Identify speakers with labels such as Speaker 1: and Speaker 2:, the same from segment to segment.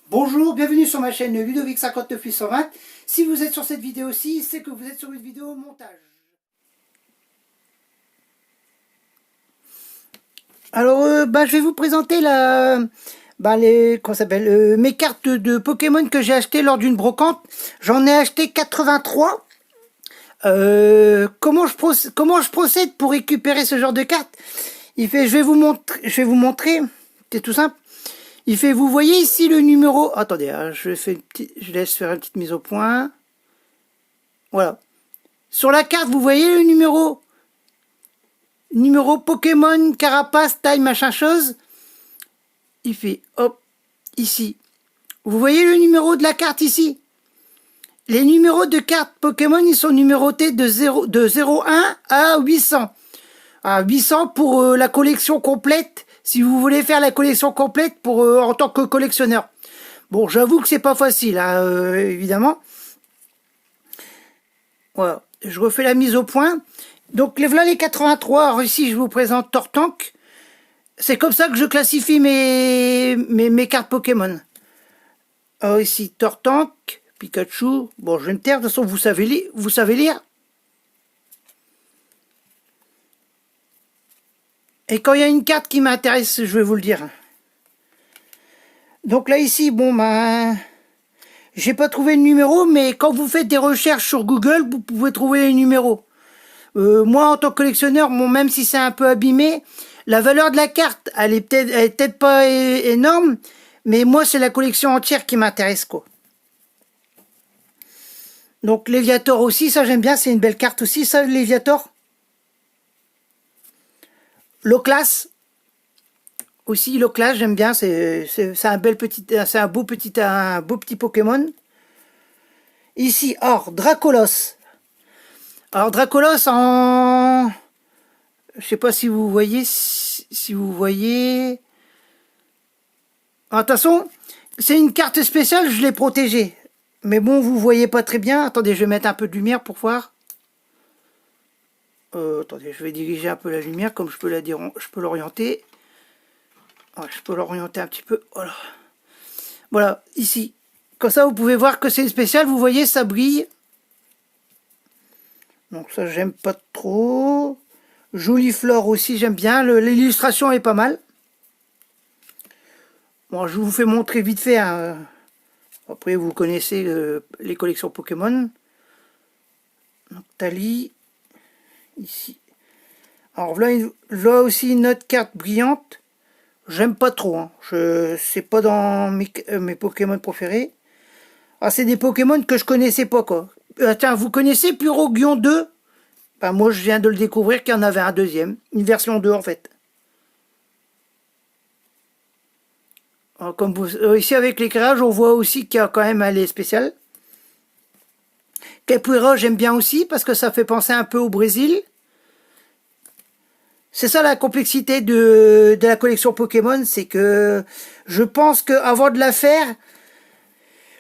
Speaker 1: Bonjour, bienvenue sur ma chaîne Ludovic 59 820. Si vous êtes sur cette vidéo-ci, c'est que vous êtes sur une vidéo montage. Alors, je vais vous présenter mes cartes de Pokémon que j'ai achetées lors d'une brocante. J'en ai acheté 83. Comment je procède pour récupérer ce genre de cartes? Je vais vous montrer. C'est tout simple. Il fait, vous voyez ici le numéro. Attendez, hein, je laisse faire une petite mise au point. Voilà. Sur la carte, vous voyez le numéro. Numéro Pokémon, carapace, taille, machin chose. Il fait, hop, ici. Vous voyez le numéro de la carte ici. Les numéros de cartes Pokémon, ils sont numérotés de 01 à 800. À 800 pour la collection complète, si vous voulez faire la collection complète pour en tant que collectionneur. Bon, j'avoue que c'est pas facile, hein, évidemment. Voilà, je refais la mise au point. Donc, voilà les 83. Alors ici, je vous présente Tortank. C'est comme ça que je classifie mes cartes Pokémon. Alors ici, Tortank, Pikachu. Bon, je vais me taire, de toute façon, vous savez lire. Et quand il y a une carte qui m'intéresse, je vais vous le dire. Donc là, ici, j'ai pas trouvé le numéro, mais quand vous faites des recherches sur Google, vous pouvez trouver les numéros. Moi, en tant que collectionneur, même si c'est un peu abîmé, la valeur de la carte, elle est peut-être pas énorme, mais moi, c'est la collection entière qui m'intéresse, quoi. Donc, Léviator aussi, ça j'aime bien, c'est une belle carte aussi, ça, Léviator. Loclas, aussi, Loclas, j'aime bien, c'est un beau petit Pokémon. Ici, or, Dracolos. Alors, Dracolos en... Je sais pas si vous voyez, si vous voyez... Attention, c'est une carte spéciale, je l'ai protégée. Mais bon, vous voyez pas très bien. Attendez, je vais mettre un peu de lumière pour voir. Attendez, je vais diriger un peu la lumière, comme je peux l'orienter. Ouais, je peux l'orienter un petit peu. Voilà. Voilà, ici. Comme ça, vous pouvez voir que c'est une spéciale. Vous voyez, ça brille. Donc ça, j'aime pas trop. Jolie flore aussi, j'aime bien. L'illustration est pas mal. Bon, je vous fais montrer vite fait. Hein. Après, vous connaissez les collections Pokémon. Donc, Tali. Ici. Alors là aussi une autre carte brillante. J'aime pas trop. Hein. C'est pas dans mes Pokémon préférés. Ah, c'est des Pokémon que je connaissais pas, quoi. Tiens, vous connaissez Pyroguion 2? Ben, moi, je viens de le découvrir qu'il y en avait un deuxième. Une version 2, en fait. Alors, comme ici, avec l'éclairage, on voit aussi qu'il y a quand même un lait spécial. Capoeira, j'aime bien aussi, parce que ça fait penser un peu au Brésil. C'est ça la complexité de la collection Pokémon, c'est que je pense qu'avant de la faire,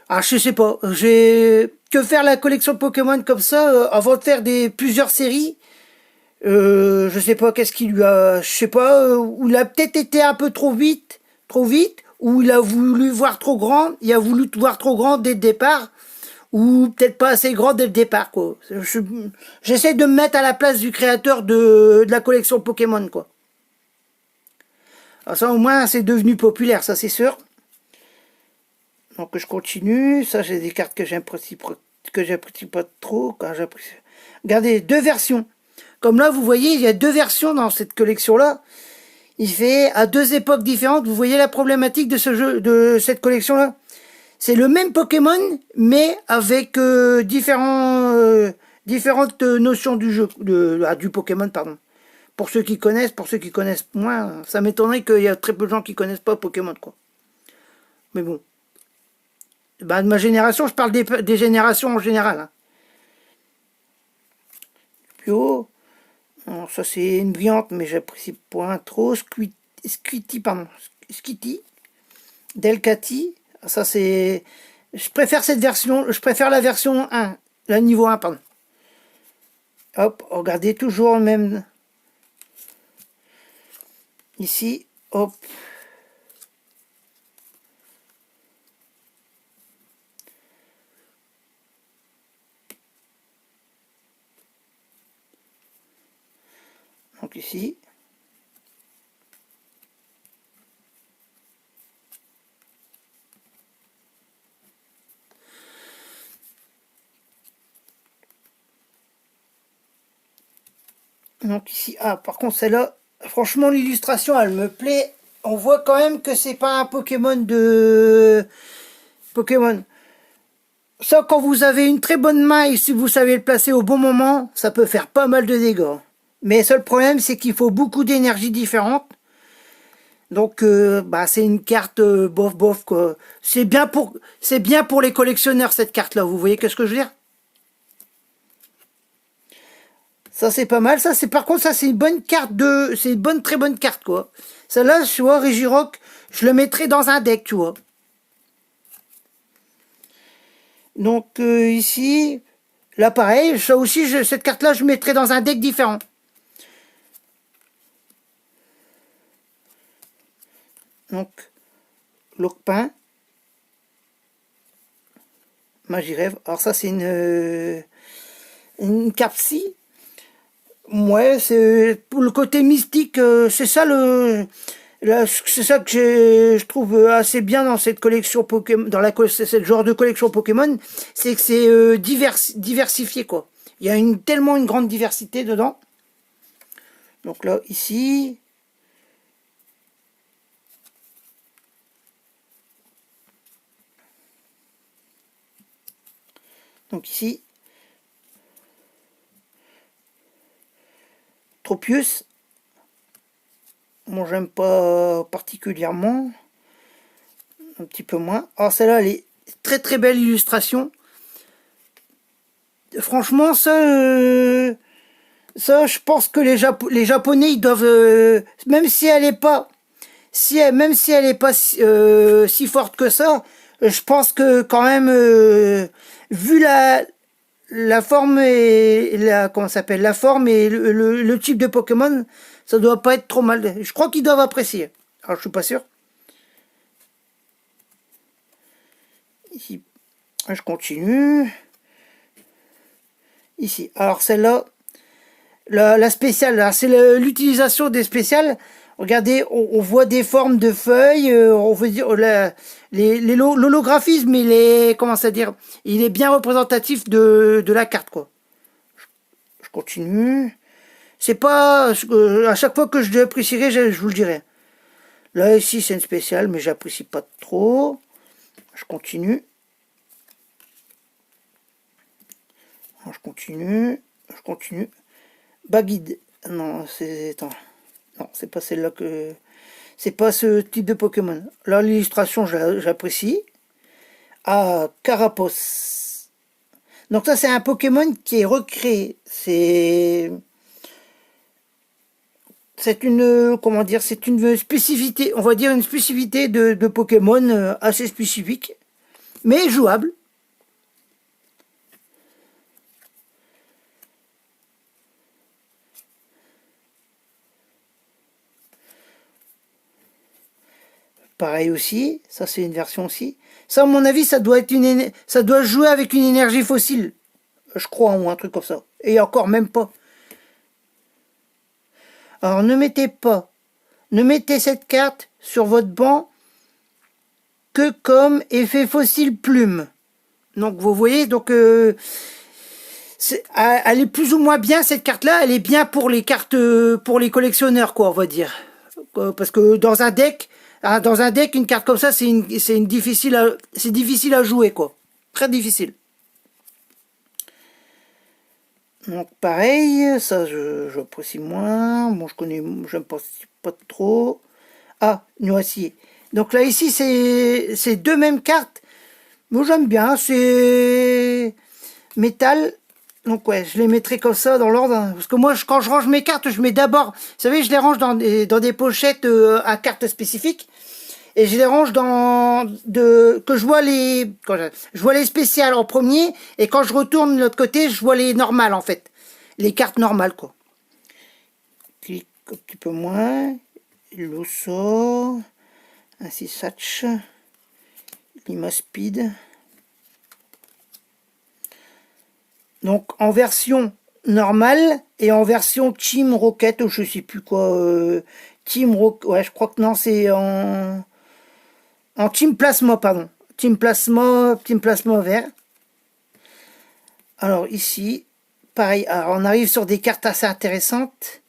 Speaker 1: je sais pas, que faire la collection Pokémon comme ça, avant de faire plusieurs séries, je sais pas qu'est-ce qui lui a, je sais pas, où il a peut-être été un peu trop vite, ou il a voulu voir trop grand, il a voulu voir trop grand dès le départ, ou peut-être pas assez grand dès le départ, quoi. J'essaie de me mettre à la place du créateur de la collection Pokémon, quoi. Alors ça, au moins, c'est devenu populaire, ça, c'est sûr. Donc, je continue. Ça, j'ai des cartes que j'apprécie pas trop. Regardez, deux versions. Comme là, vous voyez, il y a deux versions dans cette collection-là. Il fait à deux époques différentes. Vous voyez la problématique de ce jeu, de cette collection-là. C'est le même Pokémon, mais avec différentes notions du jeu, du Pokémon, pardon. Pour ceux qui connaissent moins, ça m'étonnerait qu'il y a très peu de gens qui connaissent pas Pokémon, quoi. Mais bon. De ma génération, je parle des générations en général. Hein. Plus haut. Non, ça c'est une brillante, mais j'apprécie point trop. Skitty. Delcati. Ça c'est... Je préfère cette version, je préfère la version 1. La niveau 1, pardon. Hop, regardez toujours le même... Ici, hop. Donc ici. Donc ici, ah par contre celle-là, franchement l'illustration elle me plaît. On voit quand même que c'est pas un Pokémon de Pokémon. Ça, quand vous avez une très bonne main et si vous savez le placer au bon moment, ça peut faire pas mal de dégâts. Mais le seul problème, c'est qu'il faut beaucoup d'énergie différente. Donc, bah, c'est une carte bof bof quoi. C'est bien pour les collectionneurs cette carte-là. Vous voyez qu'est-ce que je veux dire? Ça c'est pas mal. Ça c'est par contre ça c'est une bonne carte c'est une bonne très bonne carte quoi. Celle-là, tu vois, Regirock, je le mettrais dans un deck, tu vois. Donc ici, là pareil, ça aussi, cette carte-là, je mettrais dans un deck différent. Donc, Lockpin, Magirève. Alors ça, c'est une carte psy. Ouais, c'est pour le côté mystique, c'est ça c'est ça que je trouve assez bien dans cette collection Pokémon, c'est ce genre de collection Pokémon, c'est que c'est diversifié quoi. Il y a tellement une grande diversité dedans. Donc là, ici, donc ici, Tropius. Moi, j'aime pas particulièrement. Un petit peu moins. Alors, celle-là, elle est très très belle illustration. Franchement, ça, je pense que les Japonais, ils doivent, même si elle est pas, même si elle est pas si forte que ça, je pense que quand même, vu la forme et comment ça s'appelle, la forme et le type de Pokémon, ça doit pas être trop mal. Je crois qu'ils doivent apprécier. Alors, je suis pas sûr. Ici, je continue. Ici. Alors, celle-là, la spéciale, c'est l'utilisation des spéciales. Regardez, on voit des formes de feuilles, on veut dire l'holographisme, comment ça dire, il est bien représentatif de la carte quoi. Je continue. C'est pas à chaque fois que je l'apprécierai, je vous le dirai. Là ici c'est une spéciale, mais j'apprécie pas trop. Je continue. Je continue. Je continue. Baguide. Non, attends. Non, c'est pas celle-là que... C'est pas ce type de Pokémon. Là, l'illustration, j'apprécie. Ah, Carapace. Donc ça, c'est un Pokémon qui est recréé. C'est une... Comment dire? C'est une spécificité, on va dire une spécificité de Pokémon assez spécifique, mais jouable. Pareil aussi, ça c'est une version aussi. Ça, à mon avis, ça doit jouer avec une énergie fossile, je crois, ou un truc comme ça. Et encore même pas. Alors ne mettez cette carte sur votre banc que comme effet fossile plume. Donc vous voyez, donc elle est plus ou moins bien cette carte-là. Elle est bien pour les cartes, pour les collectionneurs, quoi, on va dire. Parce que dans un deck, une carte comme ça, c'est difficile à jouer, quoi. Très difficile. Donc pareil, ça j'apprécie moins. Bon, j'aime pas trop. Ah, Noisy. Donc là ici c'est deux mêmes cartes. Moi j'aime bien, c'est métal. Donc ouais, je les mettrai comme ça dans l'ordre. Parce que moi quand je range mes cartes, je mets d'abord, vous savez, je les range dans des pochettes à cartes spécifiques. Et je les range que je vois je vois les spéciales en premier, et quand je retourne de l'autre côté, je vois les normales en fait. Les cartes normales quoi. Clique un petit peu moins. L'osso. Ainsi Satch. Lima Speed. Donc en version normale et en version Team Rocket, ou je sais plus quoi. Team Rocket, ouais, je crois que non, c'est en Team Plasma, pardon. Team Plasma vert. Alors ici, pareil, alors on arrive sur des cartes assez intéressantes.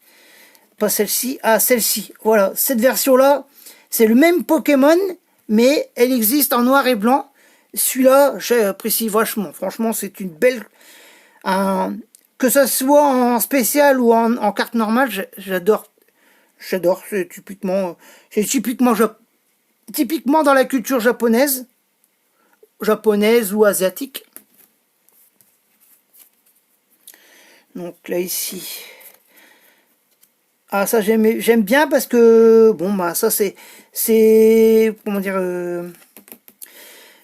Speaker 1: Pas celle-ci, ah celle-ci, voilà, cette version-là, c'est le même Pokémon, mais elle existe en noir et blanc. Celui-là, j'apprécie vachement. Franchement, c'est une belle... que ça soit en spécial ou en carte normale, j'adore. J'adore, c'est typiquement dans la culture japonaise ou asiatique. Donc là ici, ah ça j'aime bien parce que bon bah ça c'est comment dire,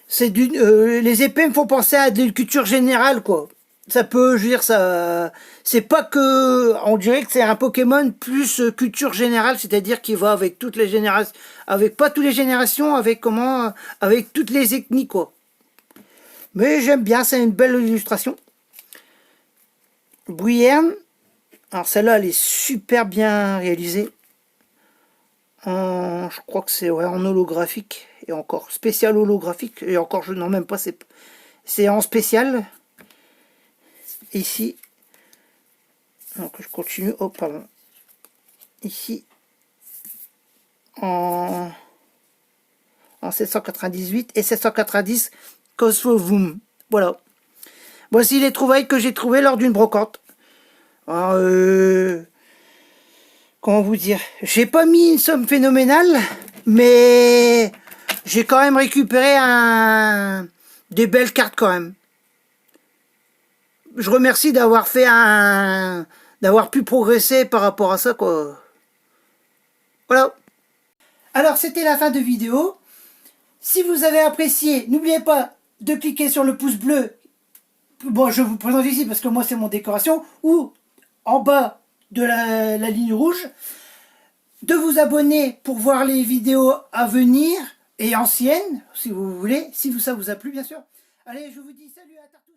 Speaker 1: c'est les épées me font penser à de culture générale quoi. Ça peut, je veux dire, ça, c'est pas que, on dirait que c'est un Pokémon plus culture générale, c'est-à-dire qu'il va avec toutes les générations, avec pas toutes les générations, avec toutes les ethnies, quoi. Mais j'aime bien, c'est une belle illustration. Bruyerne, alors celle-là, elle est super bien réalisée. Je crois que c'est ouais, en holographique, et encore spécial holographique, et encore, non, même pas, c'est en spécial. Ici, donc je continue, oh pardon, ici en 798 et 790 Cosmovum. Voilà. Voici les trouvailles que j'ai trouvées lors d'une brocante. Alors, comment vous dire, j'ai pas mis une somme phénoménale, mais j'ai quand même récupéré des belles cartes quand même. Je remercie d'avoir d'avoir pu progresser par rapport à ça, quoi. Voilà. Alors, c'était la fin de vidéo. Si vous avez apprécié, n'oubliez pas de cliquer sur le pouce bleu. Bon, je vous présente ici parce que moi, c'est mon décoration. Ou en bas de la ligne rouge. De vous abonner pour voir les vidéos à venir et anciennes, si vous voulez. Si ça vous a plu, bien sûr. Allez, je vous dis salut à Tartus.